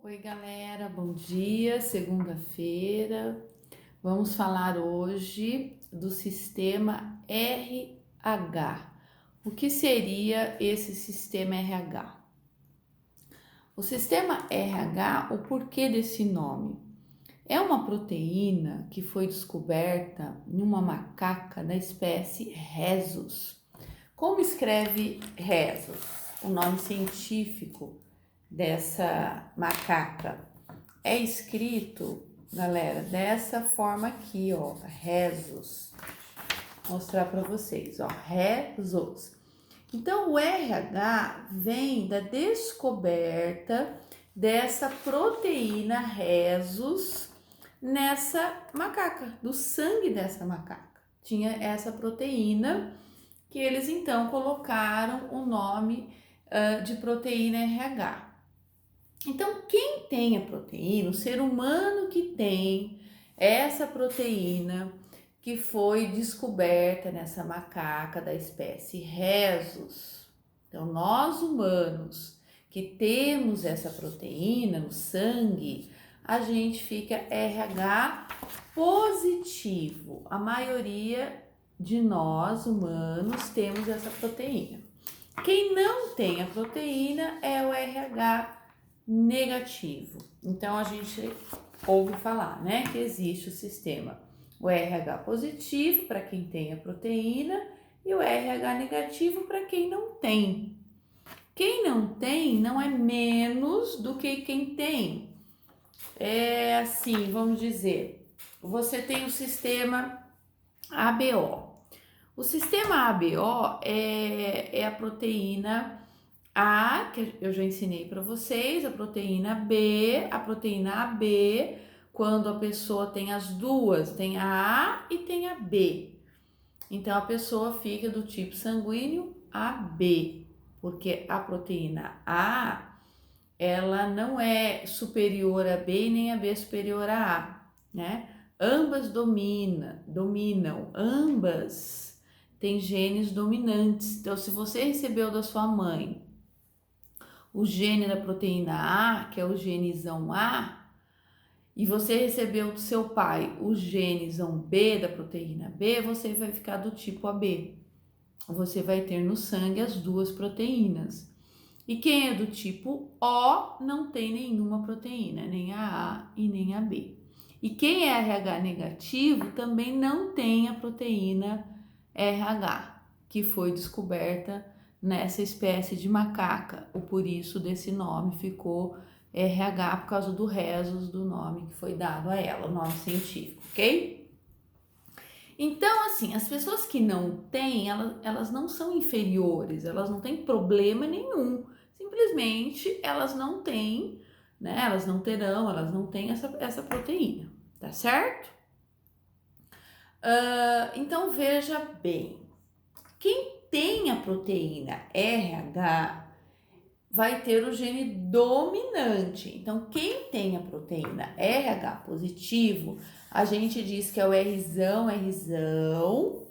Oi, galera, bom dia, segunda-feira. Vamos falar hoje do sistema RH. O que seria esse sistema RH? O sistema RH, o porquê desse nome? É uma proteína que foi descoberta em uma macaca da espécie Rhesus. Como escreve Rhesus? O nome científico dessa macaca é escrito, galera, dessa forma aqui, ó, Rhesus. Vou mostrar para vocês, ó, Rhesus. Então, o RH vem da descoberta dessa proteína Rhesus nessa macaca, do sangue dessa macaca. Tinha essa proteína que eles então colocaram o nome de proteína RH. Então, quem tem a proteína, o ser humano que tem essa proteína que foi descoberta nessa macaca da espécie Rhesus. Então, nós humanos que temos essa proteína no sangue, a gente fica RH positivo. A maioria de nós humanos temos essa proteína. Quem não tem a proteína é o RH negativo. Então a gente ouve falar, né, que existe o sistema, o RH positivo para quem tem a proteína e o RH negativo para quem não tem. Quem não tem não é menos do que quem tem. É assim, vamos dizer, você tem o sistema ABO. O sistema ABO é a proteína A, que eu já ensinei para vocês, a proteína B, a proteína AB, quando a pessoa tem as duas, tem a A e tem a B. Então, a pessoa fica do tipo sanguíneo AB, porque a proteína A, ela não é superior a B e nem a B superior a A, né? Ambas dominam, ambas têm genes dominantes. Então, se você recebeu da sua mãe o gene da proteína A, que é o genizão A, e você recebeu do seu pai o genizão B da proteína B, você vai ficar do tipo AB. Você vai ter no sangue as duas proteínas. E quem é do tipo O não tem nenhuma proteína, nem a A e nem a B. E quem é RH negativo também não tem a proteína RH, que foi descoberta nessa espécie de macaca. O por isso desse nome ficou RH por causa do Rhesus, do nome que foi dado a ela, o nome científico, ok? Então, assim, as pessoas que não têm, elas não são inferiores, elas não têm problema nenhum. Simplesmente elas não têm, né? Elas não terão, elas não têm essa proteína, tá certo? Então, veja bem, quem tem a proteína RH vai ter o gene dominante. Então, quem tem a proteína RH positivo, a gente diz que é o Rzão, Rzão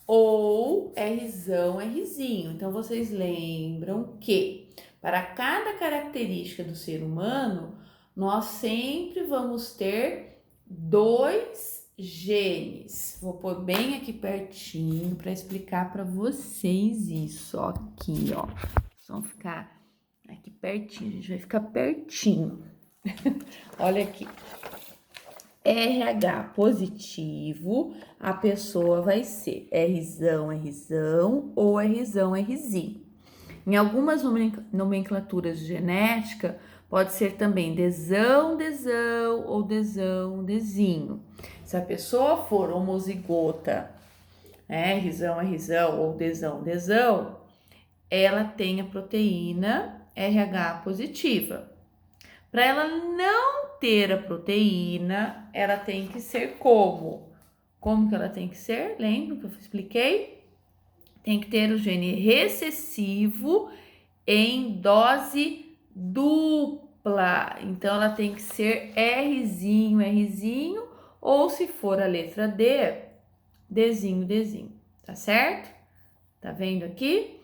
ou Rzão, Rzinho. Então, vocês lembram que para cada característica do ser humano, nós sempre vamos ter dois genes. Vou pôr bem aqui pertinho para explicar para vocês isso, ó, aqui, ó. Vocês vão ficar aqui pertinho, a gente vai ficar pertinho. Olha aqui. RH positivo, a pessoa vai ser Rzão, Rzão ou Rzão, Rzinho. Em algumas nomenclaturas genéticas, pode ser também Dzão, Dzão ou Dzão, Dzinho. Se a pessoa for homozigota, né, Rzão, Rzão ou Dzão, Dzão, ela tem a proteína RH positiva. Para ela não ter a proteína, ela tem que ser como? Como que ela tem que ser? Lembra que eu expliquei? Tem que ter o gene recessivo em dose dupla. Então, ela tem que ser Rzinho, Rzinho, ou se for a letra D, Dzinho, Dzinho. Tá certo? Tá vendo aqui?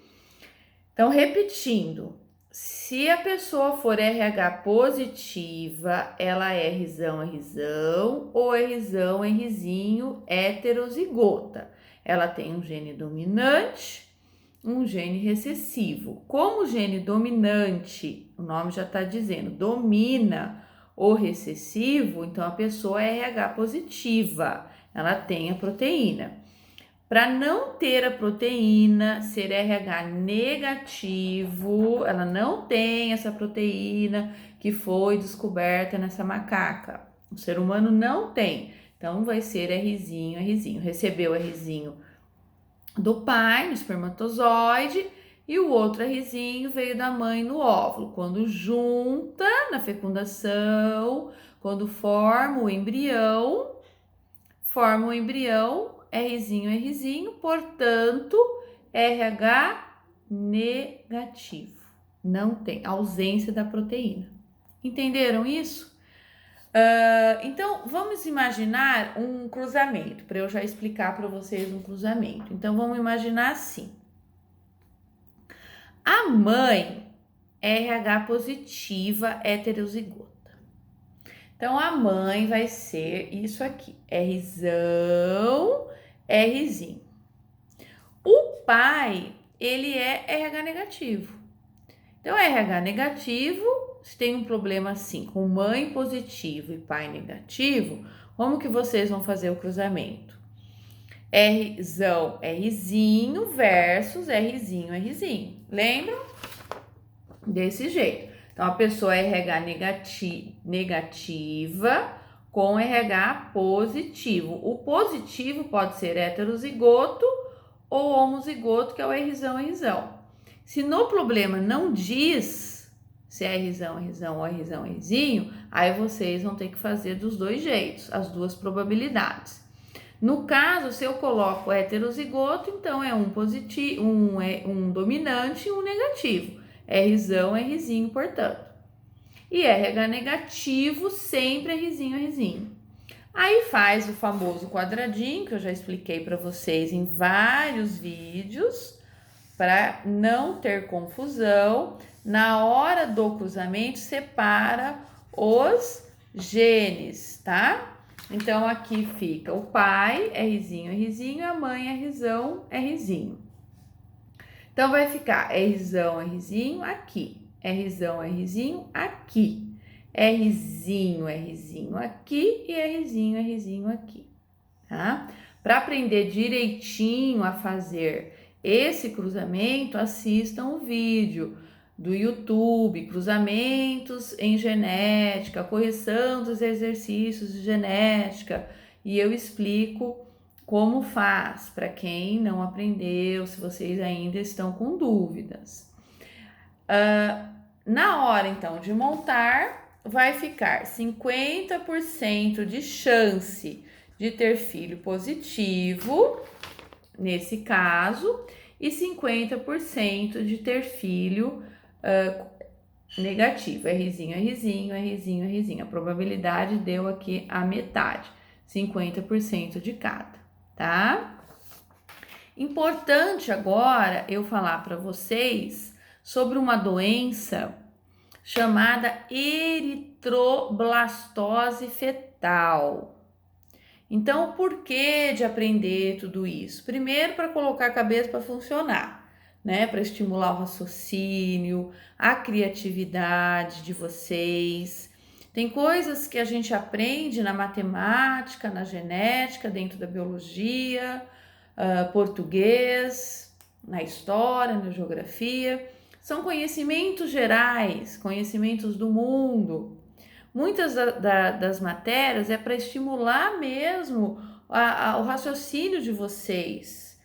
Então, repetindo. Se a pessoa for RH positiva, ela é Rzão, Rzão ou Rzão, Rzinho, heterozigota. Ela tem um gene dominante, um gene recessivo. Como o gene dominante, o nome já está dizendo, domina o recessivo, então a pessoa é RH positiva, ela tem a proteína. Para não ter a proteína, ser RH negativo, ela não tem essa proteína que foi descoberta nessa macaca. O ser humano não tem. Então vai ser Rzinho, Rzinho. Recebeu Rzinho do pai no espermatozoide e o outro Rzinho veio da mãe no óvulo. Quando junta na fecundação, quando forma o embrião, Rzinho, portanto, RH negativo. Não tem ausência da proteína. Entenderam isso? Então, vamos imaginar um cruzamento, para eu já explicar para vocês um cruzamento. Então, vamos imaginar assim. A mãe é RH positiva, heterozigota. Então, a mãe vai ser isso aqui, Rzão, Rzinho. O pai, ele é RH negativo. Então, RH negativo, se tem um problema assim, com mãe positivo e pai negativo, como que vocês vão fazer o cruzamento? Rzão, Rzinho versus Rzinho, Rzinho. Lembram? Desse jeito. Então, a pessoa é RH negativa com RH positivo. O positivo pode ser heterozigoto ou homozigoto, que é o Rzão, Rzão. Se no problema não diz se é Rzão, Rzão ou Rzão, Rzinho, aí vocês vão ter que fazer dos dois jeitos, as duas probabilidades. No caso, se eu coloco heterozigoto, então é um positivo, um dominante e um negativo. Rzão, Rzinho, portanto. E RH negativo, sempre Rzinho, Rzinho. Aí faz o famoso quadradinho, que eu já expliquei para vocês em vários vídeos, para não ter confusão. Na hora do cruzamento, separa os genes, tá? Então, aqui fica o pai, Rzinho, Rzinho, a mãe, Rzão, Rzinho. Então, vai ficar Rzão, Rzinho aqui, Rzão, Rzinho aqui, Rzinho, Rzinho aqui e Rzinho, Rzinho aqui, tá? Para aprender direitinho a fazer esse cruzamento, assistam o vídeo do YouTube, cruzamentos em genética, correção dos exercícios de genética, e eu explico como faz, para quem não aprendeu, se vocês ainda estão com dúvidas. Na hora, então, de montar, vai ficar 50% de chance de ter filho positivo, nesse caso, e 50% de ter filho negativo, Rzinho, Rzinho, Rzinho, Rzinho. A probabilidade deu aqui a metade, 50% de cada, tá? Importante agora eu falar para vocês sobre uma doença chamada eritroblastose fetal. Então, o porquê de aprender tudo isso? Primeiro, para colocar a cabeça para funcionar, né? Para estimular o raciocínio, a criatividade de vocês. Tem coisas que a gente aprende na matemática, na genética, dentro da biologia, português, na história, na geografia. São conhecimentos gerais, conhecimentos do mundo. Muitas das matérias é para estimular mesmo o raciocínio de vocês,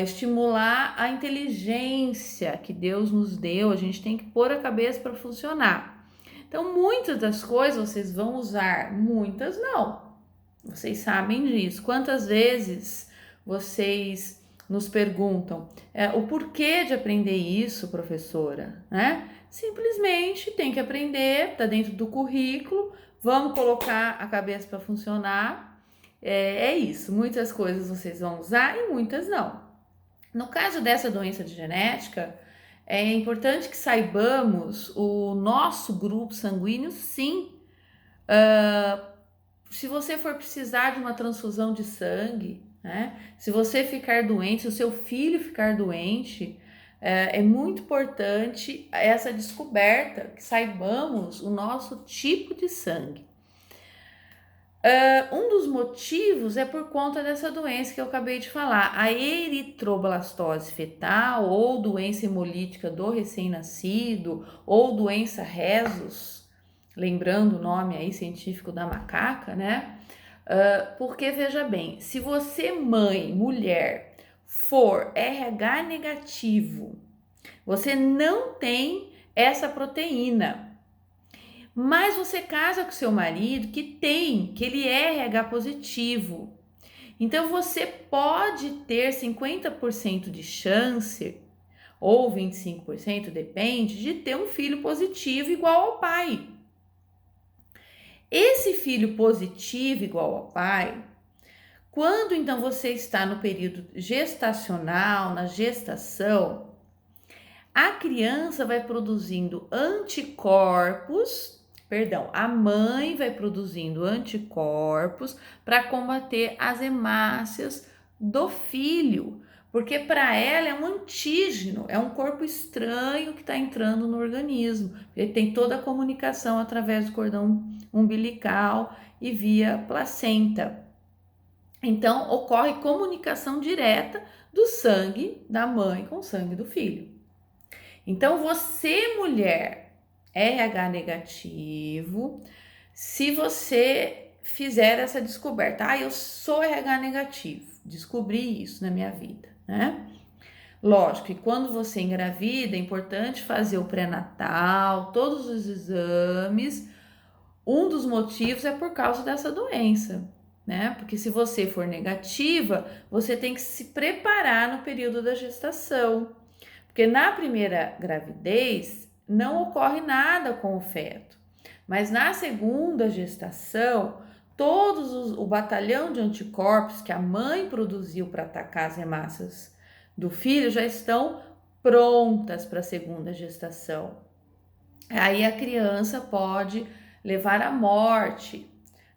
estimular a inteligência que Deus nos deu. A gente tem que pôr a cabeça para funcionar. Então, muitas das coisas vocês vão usar, muitas não. Vocês sabem disso. Quantas vezes vocês nos perguntam o porquê de aprender isso, professora, né? Simplesmente tem que aprender, tá dentro do currículo, vamos colocar a cabeça para funcionar. É isso, muitas coisas vocês vão usar e muitas não. No caso dessa doença de genética, é importante que saibamos o nosso grupo sanguíneo, sim. Se você for precisar de uma transfusão de sangue, né? Se você ficar doente, se o seu filho ficar doente, é muito importante essa descoberta, que saibamos o nosso tipo de sangue. Um dos motivos é por conta dessa doença que eu acabei de falar, a eritroblastose fetal, ou doença hemolítica do recém-nascido, ou doença rhesus, lembrando o nome aí científico da macaca, né? Porque veja bem, se você, mãe, mulher, for RH negativo, você não tem essa proteína. Mas você casa com seu marido que ele é RH positivo. Então você pode ter 50% de chance, ou 25%, depende, de ter um filho positivo igual ao pai. Esse filho positivo igual ao pai, quando então você está no período gestacional, na gestação, a criança vai produzindo anticorpos, perdão, a mãe vai produzindo anticorpos para combater as hemácias do filho, porque para ela é um antígeno, é um corpo estranho que está entrando no organismo. Ele tem toda a comunicação através do cordão umbilical e via placenta. Então, ocorre comunicação direta do sangue da mãe com o sangue do filho. Então, você, mulher, RH negativo, se você fizer essa descoberta, eu sou RH negativo, descobri isso na minha vida, né? Lógico que quando você engravida, é importante fazer o pré-natal, todos os exames. Um dos motivos é por causa dessa doença, né? Porque se você for negativa, você tem que se preparar no período da gestação. Porque na primeira gravidez não ocorre nada com o feto, mas na segunda gestação, o batalhão de anticorpos que a mãe produziu para atacar as hemácias do filho já estão prontas para a segunda gestação. Aí a criança pode levar à morte,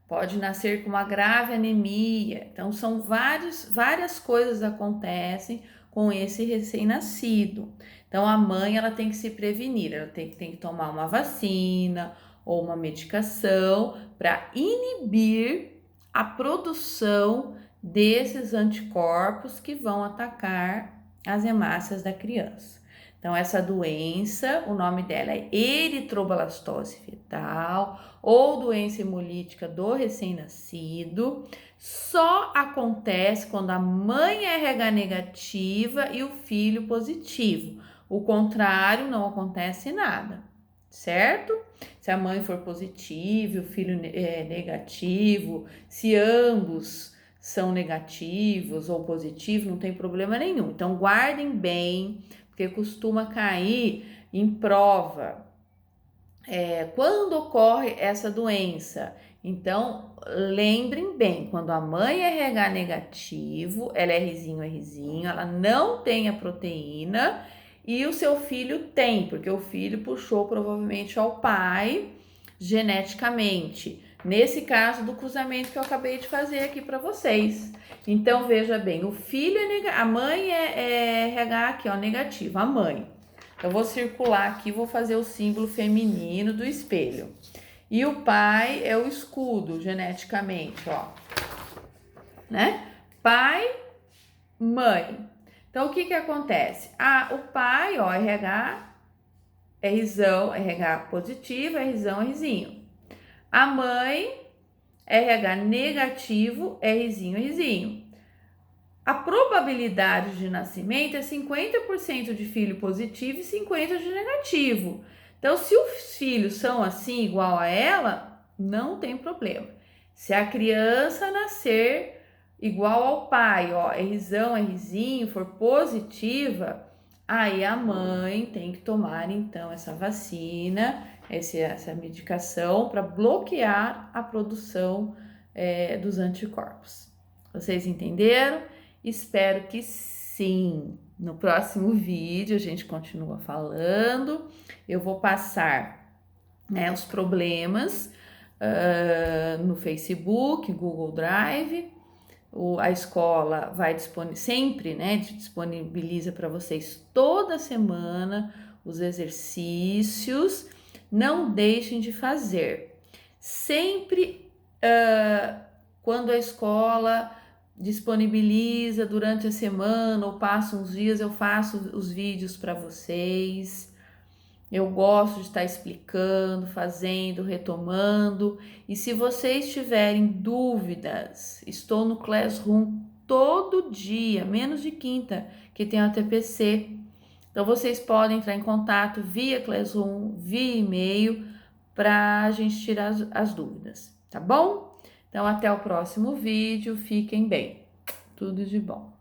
pode nascer com uma grave anemia. Então, são várias coisas acontecem com esse recém-nascido. Então, a mãe ela tem que se prevenir, ela tem que tomar uma vacina ou uma medicação para inibir a produção desses anticorpos que vão atacar as hemácias da criança. Então, essa doença, o nome dela é eritroblastose fetal ou doença hemolítica do recém-nascido. Só acontece quando a mãe é RH negativa e o filho positivo. O contrário, não acontece nada, certo? Se a mãe for positiva e o filho é negativo, se ambos são negativos ou positivos, não tem problema nenhum. Então, guardem bem, porque costuma cair em prova. Quando ocorre essa doença? Então, lembrem bem, quando a mãe é RH negativo, ela é Rzinho, ela não tem a proteína e o seu filho tem, porque o filho puxou provavelmente ao pai geneticamente. Nesse caso do cruzamento que eu acabei de fazer aqui para vocês. Então, veja bem, o filho é negativo, a mãe é RH aqui, ó, negativo, a mãe. Eu vou circular aqui, vou fazer o símbolo feminino do espelho. E o pai é o escudo, geneticamente, ó. Né? Pai, mãe. Então, o que acontece? O pai, ó, RH, Rzão, RH positivo, Rzão, Rzinho. A mãe, RH negativo, Rzinho, Rzinho. A probabilidade de nascimento é 50% de filho positivo e 50% de negativo. Então, se os filhos são assim, igual a ela, não tem problema. Se a criança nascer igual ao pai, ó, Rzão, Rzinho, for positiva, aí a mãe tem que tomar, então, essa vacina, essa medicação para bloquear a produção dos anticorpos. Vocês entenderam? Espero que sim. No próximo vídeo a gente continua falando. Eu vou passar, né, os problemas no Facebook, Google Drive. A escola vai sempre, né, disponibiliza para vocês toda semana os exercícios. Não deixem de fazer. Sempre quando a escola disponibiliza durante a semana ou passa uns dias, eu faço os vídeos para vocês. Eu gosto de estar explicando, fazendo, retomando. E se vocês tiverem dúvidas, estou no Classroom todo dia, menos de quinta, que tem a TPC. Então vocês podem entrar em contato via Classroom, via e-mail, para a gente tirar as dúvidas, tá bom? Então até o próximo vídeo, fiquem bem. Tudo de bom.